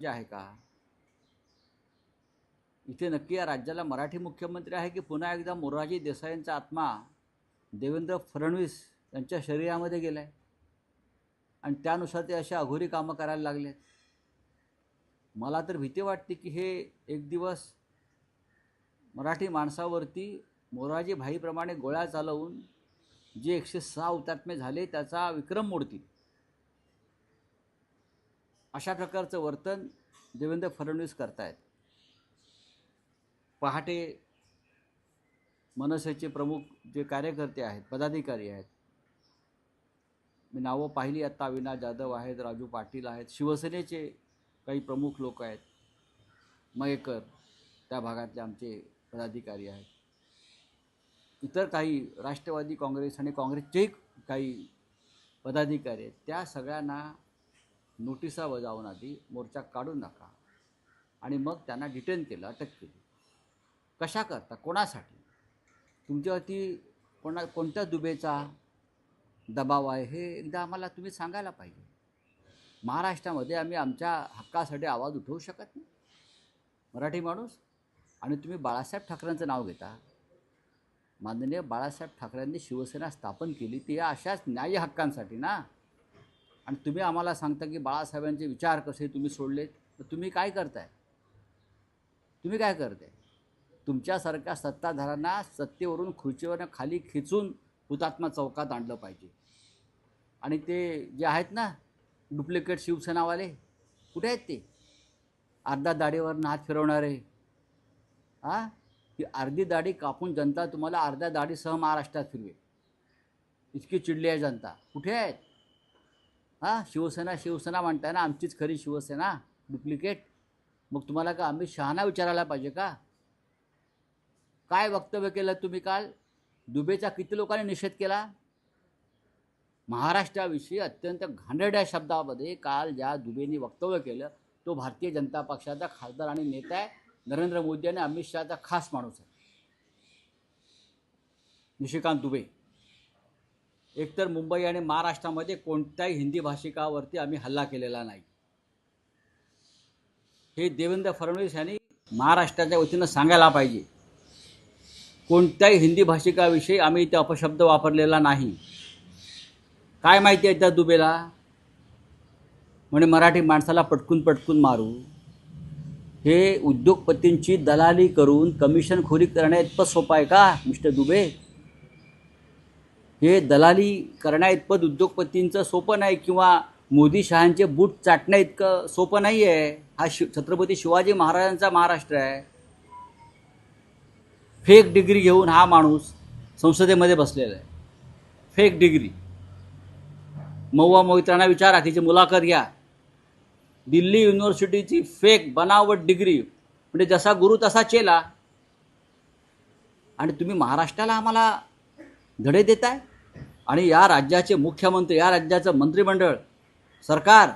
जे आहे का? इथे नक्की या राज्याला मराठी मुख्यमंत्री आहे की पुन्हा एकदा मोरारजी देसाईंचा आत्मा देवेंद्र फडणवीस यांच्या शरीरामध्ये गेलाय आणि त्यानुसार ते अशा अघोरी कामं करायला लागले? मला तर भीती वाटते की हे एक दिवस मराठी माणसावरती मोरारजी भाईप्रमाणे गोळ्या चालवून जे 106 हुतात्मे झाले त्याचा विक्रम मोडतील अशा प्रकारचं वर्तन देवेंद्र फडणवीस करतायत. पहाटे मनसेचे प्रमुख जे कार्यकर्ते आहेत, पदाधिकारी आहेत, मी नावं पाहिली आता, अविनाश जाधव आहेत, राजू पाटील आहेत, शिवसेनेचे काही प्रमुख लोक आहेत, मयेकर त्या भागातले आमचे पदाधिकारी आहेत, इतर काही राष्ट्रवादी काँग्रेस आणि काँग्रेसचेही काही पदाधिकारी आहेत, त्या सगळ्यांना नोटिसा बजावून आधी मोर्चा काढून नका आणि मग त्यांना डिटेन केलं, अटक केली. कशा करता? कोणासाठी? तुमच्यावरती कोणत्या दुबेचा दबाव आहे हे एकदा आम्हाला तुम्ही सांगायला पाहिजे. महाराष्ट्रामध्ये आम्ही आमच्या हक्कासाठी आवाज उठवू शकत नाही मराठी माणूस, आणि तुम्ही बाळासाहेब ठाकरेंचं नाव घेता. माननीय बाळासाहेब ठाकरेंनी शिवसेना स्थापन केली ती या अशाच न्याय्य हक्कांसाठी ना, आणि तुम्ही आम्हाला सांगता की बाळासाहेबांचे विचार कसे तुम्ही सोडलेत. तर तुम्ही काय करताय? तुमच्यासारख्या सत्ताधाऱ्यांना सत्तेवरून खुर्चीवरून खाली खेचून हुतात्मा चौकात आणलं पाहिजे. आणि ते जे आहेत ना डुप्लिकेट शिवसेनावाले, कुठे आहेत ते? अर्धा दाढीवरनं हात फिरवणारे. की अर्धी दाढी कापून जनता तुम्हाला अर्ध्या दाढीसह महाराष्ट्रात फिरवे, इतकी चिडली आहे जनता. कुठे आहेत? शिवसेना म्हणताय ना, आमचीच खरी शिवसेना डुप्लिकेट. मग तुम्हाला का अमित शहाना विचारायला पाहिजे का? काय वक्तव्य केलं तुम्ही काल? दुबेचा किती लोकांनी निषेध केला? महाराष्ट्राविषयी अत्यंत घाणेरड्या शब्दामध्ये काल ज्या दुबेंनी वक्तव्य केलं तो भारतीय जनता पक्षाचा खासदार आणि नेता आहे, नरेंद्र मोदी आणि अमित शहाचा खास माणूस आहे, निशिकांत दुबे. एकतर मुंबई आणि महाराष्ट्रामध्ये कोणत्याही हिंदी भाषिकावरती आम्ही हल्ला केलेला नाही, हे देवेंद्र फडणवीस यांनी महाराष्ट्राच्या वतीनं सांगायला पाहिजे. कोणत्याही हिंदी भाषिकाविषयी आम्ही इथे अपशब्द वापरलेला नाही. काय माहिती आहे त्या दुबेला? म्हणे मराठी माणसाला पटकून मारू. हे उद्योगपतींची दलाली करून कमिशनखोरी करण्या इतपत सोपं आहे का मिस्टर दुबे? हे दलाली करण्या इतपत उद्योगपतींचं सोपं नाही, किंवा मोदी शहांचे बूट चाटण्या इतकं सोपं नाही आहे. हा छत्रपती शिवाजी महाराजांचा महाराष्ट्र आहे. फेक डिग्री घेऊन हा माणूस संसदेमध्ये बसलेला आहे. Fake degree. महुआ मोहित्रांना विचारा, तिची मुलाखत घ्या. दिल्ली युनिव्हर्सिटीची फेक बनावट डिग्री, म्हणजे जसा गुरु तसा चेला. आणि तुम्ही महाराष्ट्राला आम्हाला धडे देताय. आणि या राज्याचे मुख्यमंत्री, या राज्याचं मंत्रिमंडळ, सरकार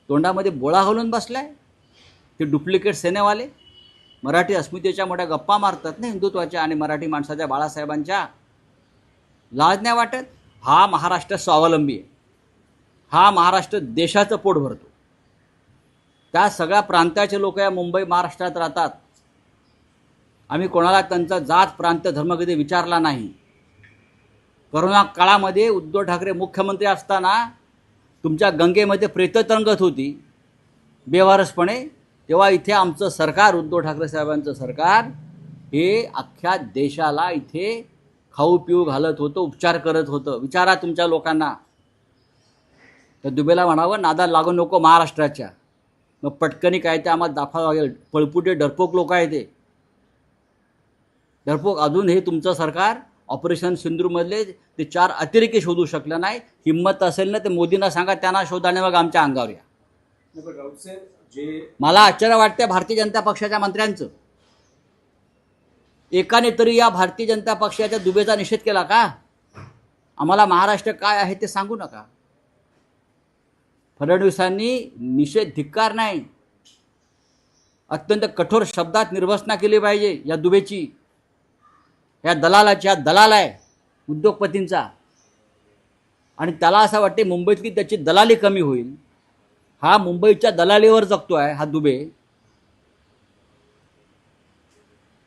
तोंडामध्ये बोळा घालून बसलाय. ते डुप्लिकेट सेनेवाले मराठी अस्मितेच्या मोठ्या गप्पा मारतात ना, हिंदुत्वाच्या आणि मराठी माणसाच्या, बाळासाहेबांच्या. लाज नाही वाटत? हा महाराष्ट्र स्वावलंबी आहे. हा महाराष्ट्र देशाचं पोट भरतो. त्या सगळ्या प्रांताचे लोक या मुंबई महाराष्ट्रात राहतात. आम्ही कोणाला त्यांचा जात प्रांत धर्म कधी विचारला नाही. करोना काळामध्ये उद्धव ठाकरे मुख्यमंत्री असताना तुमच्या गंगेमध्ये प्रेतं तरंगत होती बेवारसपणे, तेव्हा इथे आमचं सरकार, उद्धव ठाकरे साहेबांचं सरकार, हे अख्ख्या देशाला इथे खाऊ पिऊ घालत होतं, उपचार करत होतं. विचारा तुमच्या लोकांना. तर दुबेला म्हणावं नादा लागू नको महाराष्ट्राच्या. मग पटकनी काय ते आम्हाला दाखवावं लागेल. पळपुटे डरपोक लोक आहे ते. डरपोक. अजून हे तुमचं सरकार ऑपरेशन सिंधूरमधले ते 4 अतिरेकी शोधू शकलं नाही. हिंमत असेल ना ते मोदींना सांगा, त्यांना शोधाने मग आमच्या अंगावर या. मला आश्चर्य वाटतं भारतीय जनता पक्षाच्या मंत्र्यांचं. एकाने तरी या भारतीय जनता पक्षाच्या दुबेचा निषेध केला का? आम्हाला महाराष्ट्र काय आहे ते सांगू नका. फडणवीसांनी निषेध, धिक्कार नाही, अत्यंत कठोर शब्दात निर्वसना केली पाहिजे या दुबेची, या दलालाची. हा दलाल आहे उद्योगपतींचा. आणि त्याला असं वाटते मुंबईतली त्याची दलाली कमी होईल. हा मुंबईच्या दलालीवर जगतो आहे हा दुबे.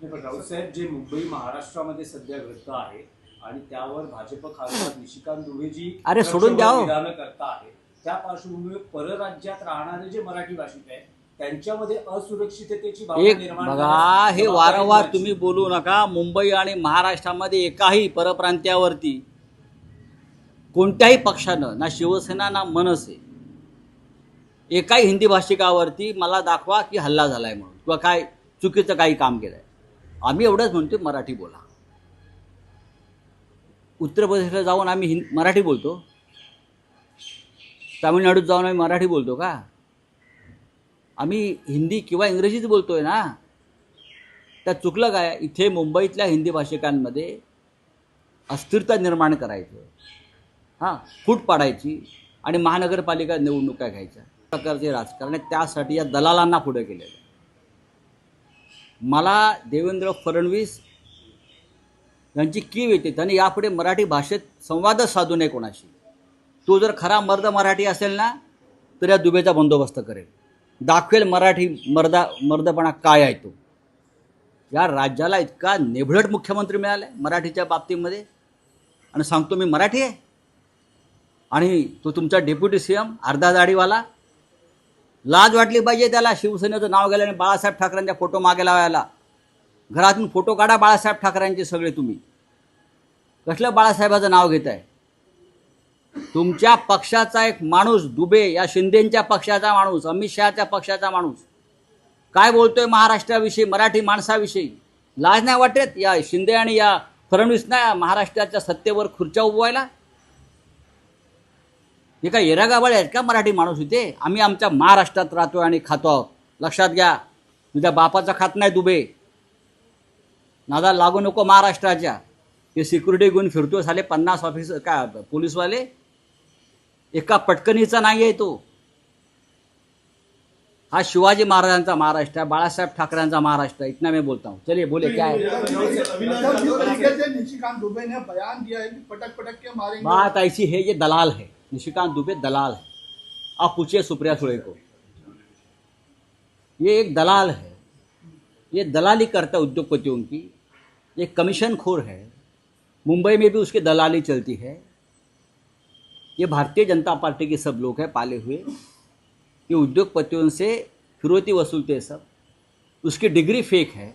राऊतसाहेब, जे मुंबई महाराष्ट्रामध्ये सध्या घडतं आहे आणि त्यावर भाजप खासदार निशिकांत दुबे जी अरे सोडून द्या हो. विधानं करता आहे, त्या पार्श्वभूमीवर परराज्यात राहणारे जे मराठी भाषिक आहेत त्यांच्यामध्ये असुरक्षिततेची भावना एक निर्माण बघा, करण्याची हे वारंवार जबाबदारी तुम्ही बोलू नका. मुंबई आणि महाराष्ट्रामध्ये एकाही परप्रांत्यावरती कोणत्याही पक्षानं, ना शिवसेना ना मनसे, एकाही हिंदी भाषिकावरती मला दाखवा की हल्ला झालाय म्हणून किंवा काय चुकीचं काही काम केलंय. आम्ही एवढंच म्हणतो मराठी बोला. उत्तर प्रदेशला जाऊन आम्ही मराठी बोलतो, तामिळनाडूत जाऊन आम्ही मराठी बोलतो का? आम्ही हिंदी किंवा इंग्रजीच बोलतोय ना. त्यात चुकलं काय? इथे मुंबईतल्या हिंदी भाषिकांमध्ये अस्थिरता निर्माण करायचं, हां, फूट पाडायची आणि महानगरपालिका निवडणुका घ्यायच्या प्रकारचे राजकारण आहे. त्यासाठी या दलालांना पुढे केलेलं आहे. मला देवेंद्र फडणवीस यांची कीव येते. त्यांनी यापुढे मराठी भाषेत संवादच साधू नये कोणाशी. तो जर खरा मर्द मराठी असेल ना तर या दुबेचा बंदोबस्त करेल, दाखवेल मराठी मर्दपणा काय आहे तो. या राज्याला इतका नेभळट मुख्यमंत्री मिळाला आहे मराठीच्या बाबतीमध्ये, आणि सांगतो मी मराठी आहे. आणि तो तुमचा डेप्युटी सीएम अर्धा दाढीवाला. लाज वाटली पाहिजे त्याला शिवसेनेचं नाव गेल्याने बाळासाहेब ठाकरेंच्या फोटो मागे लावायला. घरातून फोटो काढा बाळासाहेब ठाकरेंचे सगळे. तुम्ही कसलं बाळासाहेबाचं नाव घेत आहे? तुमच्या पक्षाचा एक माणूस दुबे, या शिंदेंच्या पक्षाचा माणूस, अमित शहाच्या पक्षाचा माणूस काय बोलतोय महाराष्ट्राविषयी, मराठी माणसाविषयी? लाज नाही वाटत या शिंदे आणि या फडणवीसना महाराष्ट्राच्या सत्तेवर खुर्च्या उभवायला? हे काय येरागाबाळे आहेत का मराठी माणूस इथे? आम्ही आमच्या महाराष्ट्रात राहतो आणि खातो आहोत. लक्षात घ्या, तुझ्या बापाचा खात नाही दुबे. नादा लागू नको महाराष्ट्राच्या. ते सिक्युरिटी घेऊन फिरतो साले 50 ऑफिसर काय पोलीसवाले. एका पटकनीचा नाही आहे तो. हा शिवाजी महाराजांचा महाराष्ट्र आहे, बाळासाहेब ठाकरेंचा महाराष्ट्र है. इतना मैं बोलता हूँ. चलिए बोले क्या है. निशिकांत दुबे ने बयान दिया है कि पटक पटक के मारेंगे. बात ऐसी है, ये दलाल है. निशिकांत दुबे दलाल है. आप पूछिए सुप्रिया सुळे को. ये एक दलाल है, ये दलाली करता उद्योगपतियों की. ये कमीशन खोर है. मुंबई में भी उसकी दलाली चलती है. ये भारतीय जनता पार्टी के सब लोग हैं पाले हुए. ये उद्योगपतियों से फिरौती वसूलते हैं सब. उसकी डिग्री फेक है.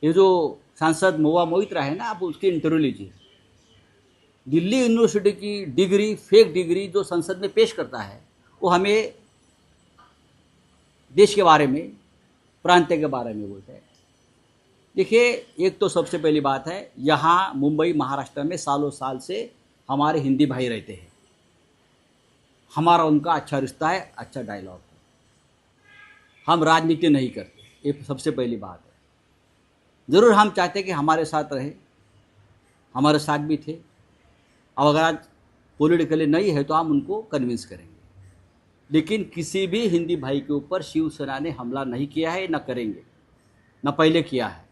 ये जो सांसद महुआ मोइत्रा है ना, आप उसकी इंटरव्यू लीजिए. दिल्ली यूनिवर्सिटी की डिग्री, फेक डिग्री जो संसद में पेश करता है, वो हमें देश के बारे में, प्रांत के बारे में बोलता है. देखिए, एक तो सबसे पहली बात है, यहाँ मुंबई महाराष्ट्र में सालों साल से हमारे हिंदी भाई रहते हैं. हमारा उनका अच्छा रिश्ता है, अच्छा डायलॉग है. हम राजनीति नहीं करते, ये सबसे पहली बात है. ज़रूर हम चाहते कि हमारे साथ रहे, हमारे साथ भी थे. अब अगर आज पॉलिटिकली नहीं है तो हम उनको कन्विंस करेंगे. लेकिन किसी भी हिंदी भाई के ऊपर शिवसेना ने हमला नहीं किया है, न करेंगे, न पहले किया है.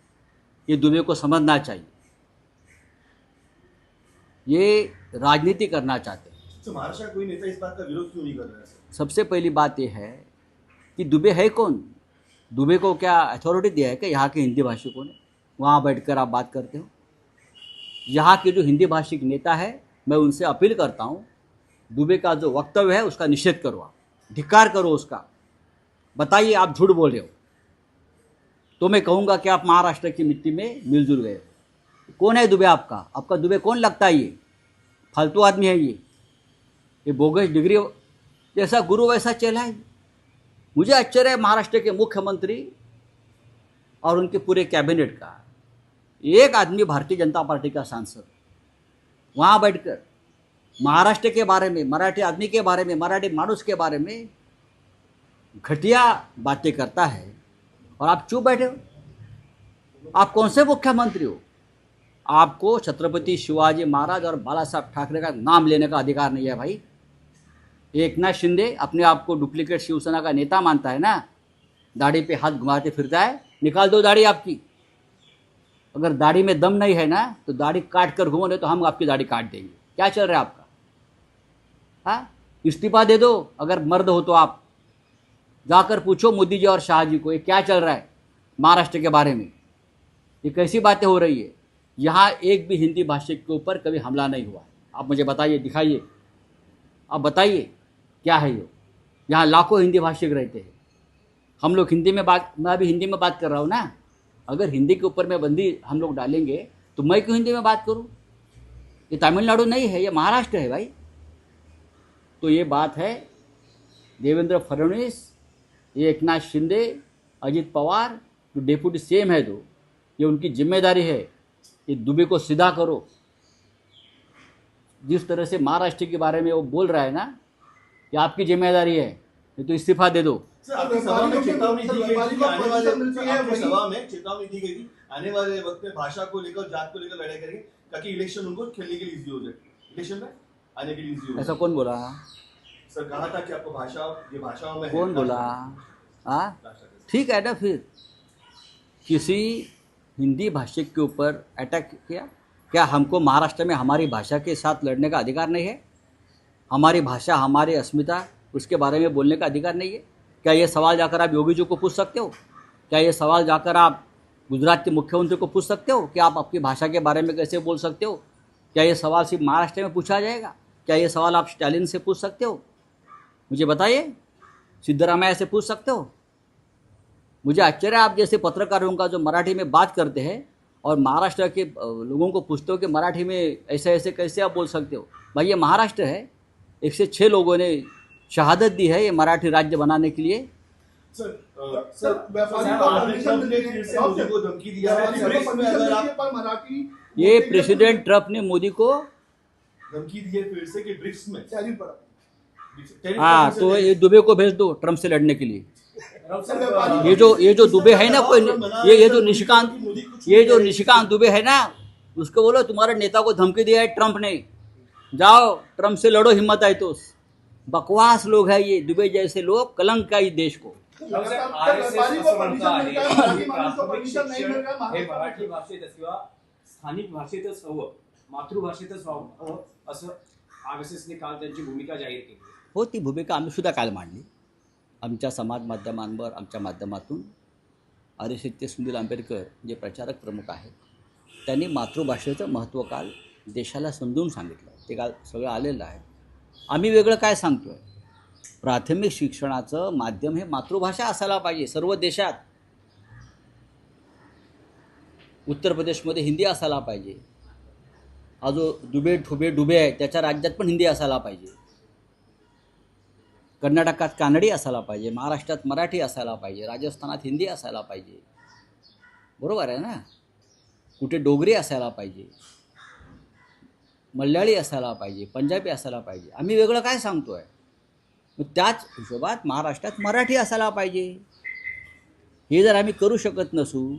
ये दुबे को समझना चाहिए. ये राजनीति करना चाहते हैं. तो महाराष्ट्र कोई नेता इस बात का विरोध क्यों नहीं कर रहा है? सबसे पहली बात यह है कि दुबे है कौन? दुबे को क्या अथॉरिटी दिया है कि यहाँ के हिंदी भाषिकों ने? वहाँ बैठकर आप बात करते हो. यहाँ के जो हिंदी भाषिक नेता है, मैं उनसे अपील करता हूँ, दुबे का जो वक्तव्य है उसका निषेध करो, आप धिक्कार करो उसका. बताइए आप झूठ बोल रहे हो तो मैं कहूँगा कि आप महाराष्ट्र की मिट्टी में मिलजुल गए. कौन है दुबे आपका? आपका दुबे कौन लगता है? ये फालतू आदमी है. ये बोगस डिग्री जैसा गुरु वैसा चेला है. मुझे आश्चर्य है महाराष्ट्र के मुख्यमंत्री और उनके पूरे कैबिनेट का. एक आदमी भारतीय जनता पार्टी का सांसद वहाँ बैठकर महाराष्ट्र के बारे में, मराठी आदमी के बारे में, मराठी मानुस के बारे में घटिया बातें करता है और आप चुप बैठे हो. आप कौन से मुख्यमंत्री हो? आपको छत्रपति शिवाजी महाराज और बाला साहब ठाकरे का नाम लेने का अधिकार नहीं है भाई. एकनाथ शिंदे अपने आप को डुप्लीकेट शिवसेना का नेता मानता है ना, दाढ़ी पे हाथ घुमाते फिरता है. निकाल दो दाढ़ी आपकी. अगर दाढ़ी में दम नहीं है ना तो दाढ़ी काट कर घूमो, नहीं तो हम आपकी दाढ़ी काट देंगे. क्या चल रहा है आपका? हाँ, इस्तीफा दे दो अगर मर्द हो तो आप. जाकर पूछो मोदी जी और शाह जी को ये क्या चल रहा है महाराष्ट्र के बारे में, ये कैसी बातें हो रही है। यहाँ एक भी हिंदी भाषी के ऊपर कभी हमला नहीं हुआ है। आप मुझे बताइए, दिखाइए, आप बताइए क्या है ये। यहाँ लाखों हिंदी भाषिक रहते हैं। हम लोग हिंदी में बात, मैं अभी हिंदी में बात कर रहा हूँ ना। अगर हिंदी के ऊपर में बंदी हम लोग डालेंगे तो मैं क्यों हिंदी में बात करूँ। ये तमिलनाडु नहीं है, ये महाराष्ट्र है भाई। तो ये बात है देवेंद्र फडणवीस, ये एकनाथ शिंदे, अजित पवार जो डेप्यूटी सीएम है, तो ये उनकी जिम्मेदारी है। ये दुबे को सीधा करो। जिस तरह से महाराष्ट्र के बारे में वो बोल रहा है ना, ये आपकी जिम्मेदारी है, ये तो इस्तीफा दे दो। सर, आपकी सभा में चेतावनी दी गई थी कि आने वाले आपकी सभा में चेतावनी दी गई थी आने वाले वक्त में भाषा को लेकर, जात को लेकर लड़ाई करेंगे ताकि इलेक्शन उनको खेलने के लिए इजी हो जाए, इलेक्शन में आने के लिए इजी हो ऐसा जाए। कौन बोला? सर कहा था कि आपको भाषा, ये भाषाओं में कौन बोला? हाँ, ठीक है ना। फिर किसी हिंदी भाषिक के ऊपर अटैक किया, क्या हमको महाराष्ट्र में हमारी भाषा के साथ लड़ने का अधिकार नहीं है? हमारी भाषा, हमारी अस्मिता, उसके बारे में बोलने का अधिकार नहीं है? क्या ये सवाल जाकर आप योगी जी को पूछ सकते हो? क्या ये सवाल जाकर आप गुजरात के मुख्यमंत्री को पूछ सकते हो कि आप आपकी भाषा के बारे में कैसे बोल सकते हो? क्या ये सवाल सिर्फ महाराष्ट्र में पूछा जाएगा? क्या ये सवाल आप स्टालिन से पूछ सकते हो? मुझे बताइए, सिद्धरामैया से पूछ सकते हो? मुझे आश्चर्य, आप जैसे पत्रकारों का जो मराठी में बात करते हैं और महाराष्ट्र के लोगों को पूछते हो कि मराठी में ऐसे ऐसे कैसे आप बोल सकते हो। भाई ये महाराष्ट्र है, 106 लोगों ने शहादत दी है ये मराठी राज्य बनाने के लिए। सर व्यापारी सर, को आपने परमिशन ट्रम्प ने देती फिर है, से मोदी को धमकी दिया है कि व्यापारी को ब्रिक्स में परमिशन अगर देती है, आप पर मराठी ये प्रेसिडेंट ट्रम्प ने मोदी को धमकी दी है फिर से कि ब्रिक्स में टैरिफ बढ़ा। हाँ, तो ये दुबे को भेज दो ट्रम्प से लड़ने के लिए। सर, व्यापारी ये जो दुबे है ना, कोई ये जो निशिकांत दुबे है ना, उसको बोलो तुम्हारे नेता को धमकी दिया है ट्रम्प ने, जाओ ट्रम्प से लड़ो, हिम्मत है तो। बकवास लोग है ये दुबे जैसे लोग, कलंक का इस देश को। व्यापारी को परमिशन मिळत आहे, मराठी माणूस को परमिशन नाही मिळत आहे, हे मराठी भाषेत किंवा स्थानिक भाषेतच हवं, मातृभाषेतच व्हावं असं RSSने काल त्यांची भूमिका जाहीर केली. हो, ती भूमिका आम्ही सुद्धा काल मांडली. आमच्या समाज माध्यमांवर, आमच्या माध्यमातून RSSचे सुनील आंबेडकर जे प्रचारक प्रमुख आहेत, त्यांनी मातृभाषेचं महत्त्व काल देशाला समजून सांगितलं. ते काल सगळं आलेलं आहे. आम्ही वेगळं काय सांगतो आहे? प्राथमिक शिक्षणाचं माध्यम हे मातृभाषा असायला पाहिजे सर्व देशात. उत्तर प्रदेशमध्ये हिंदी असायला पाहिजे. हा जो डुबे आहे त्याच्या राज्यात पण हिंदी असायला पाहिजे. कर्नाटकात कानडी असायला पाहिजे, महाराष्ट्रात मराठी असायला पाहिजे, राजस्थानात हिंदी असायला पाहिजे. बरोबर आहे ना? कुठे डोगरी असायला पाहिजे, मल्याळी असायला पाहिजे, पंजाबी असायला पाहिजे. आम्ही वेगळं काय सांगतो आहे? मग त्याच हिशोबात महाराष्ट्रात मराठी असायला पाहिजे. हे जर आम्ही करू शकत नसू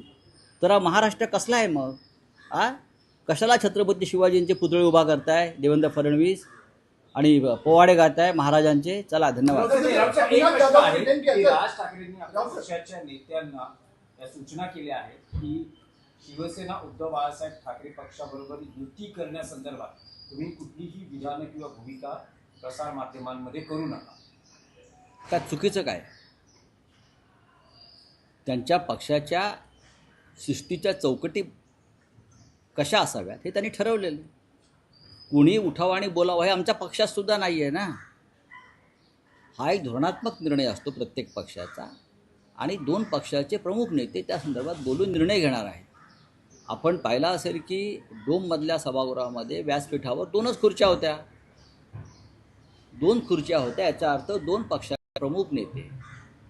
तर हा महाराष्ट्र कसला आहे मग? कशाला छत्रपती शिवाजींचे पुतळे उभा करताय देवेंद्र फडणवीस आणि पोवाडे गाताय महाराजांचे? चला, धन्यवाद. एक प्रश्न आहे की राज ठाकरेंनी आपल्या पक्षाच्या नेत्यांना या सूचना केल्या आहेत की शिवसेना उद्धव बाळासाहेब ठाकरे पक्षाबरोबर युती करण्यासंदर्भात तुम्ही कुठलीही विधानं किंवा भूमिका प्रसार माध्यमांमध्ये करू नका. त्यात चुकीचं काय? त्यांच्या पक्षाच्या शिस्तीच्या चौकटी कशा असाव्यात हे त्यांनी ठरवलेलं. कुणी उठावं आणि बोलावं हे आमच्या पक्षात सुद्धा नाही आहे ना. हा एक धोरणात्मक निर्णय असतो प्रत्येक पक्षाचा, आणि दोन पक्षाचे प्रमुख नेते त्या संदर्भात बोलून निर्णय घेणार आहेत. आपण पाहिलं असेल की डोममधल्या सभागृहामध्ये व्यासपीठावर 2च खुर्च्या होत्या. 2 खुर्च्या होत्या. याचा अर्थ 2 पक्षाचे प्रमुख नेते,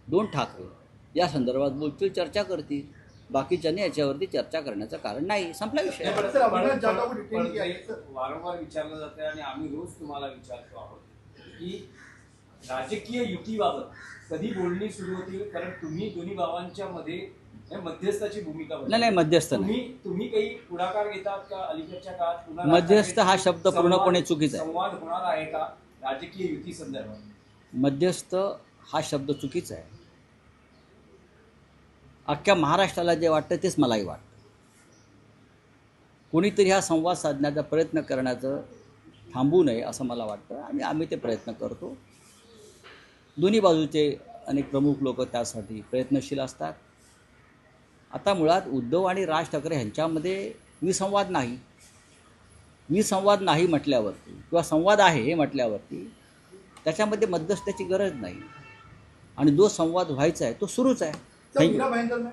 2 ठाकरे या संदर्भात बोलतील, चर्चा करतील. बाकीच्यांनी याच्यावरती चर्चा करण्याचं कारण नाही. संपला विषय. वारंवार विचारलं जातं आणि आम्ही रोज तुम्हाला विचारतो आहोत की राजकीय युतीबाबत कधी बोलणी सुरू होतील, कारण तुम्ही दोन्ही भावांच्या मध्ये मध्यस्थाची भूमिका नाही, मध्यस्थ नाही. तुम्ही काही पुढाकार घेतात का? अलीकडच्या काळात पुन्हा मध्यस्थ हा शब्द पूर्णपणे चुकीचा आहे. संवाद होणार आहे का राजकीय युती संदर्भात? मध्यस्थ हा शब्द चुकीचा आहे. अख्ख्या महाराष्ट्राला जे वाटतं तेच मलाही वाटतं. कोणीतरी हा संवाद साधण्याचा प्रयत्न करण्याचं थांबू नये असं मला वाटतं, आणि आम्ही ते प्रयत्न करतो. दोन्ही बाजूचे अनेक प्रमुख लोक त्यासाठी प्रयत्नशील असतात. आता मुळात उद्धव आणि राज ठाकरे ह्यांच्यामध्ये विसंवाद नाही म्हटल्यावरती किंवा संवाद आहे हे म्हटल्यावरती त्याच्यामध्ये मध्यस्थाची गरज नाही आणि जो संवाद व्हायचा आहे तो सुरूच आहे. सर, मेरा भयंकर में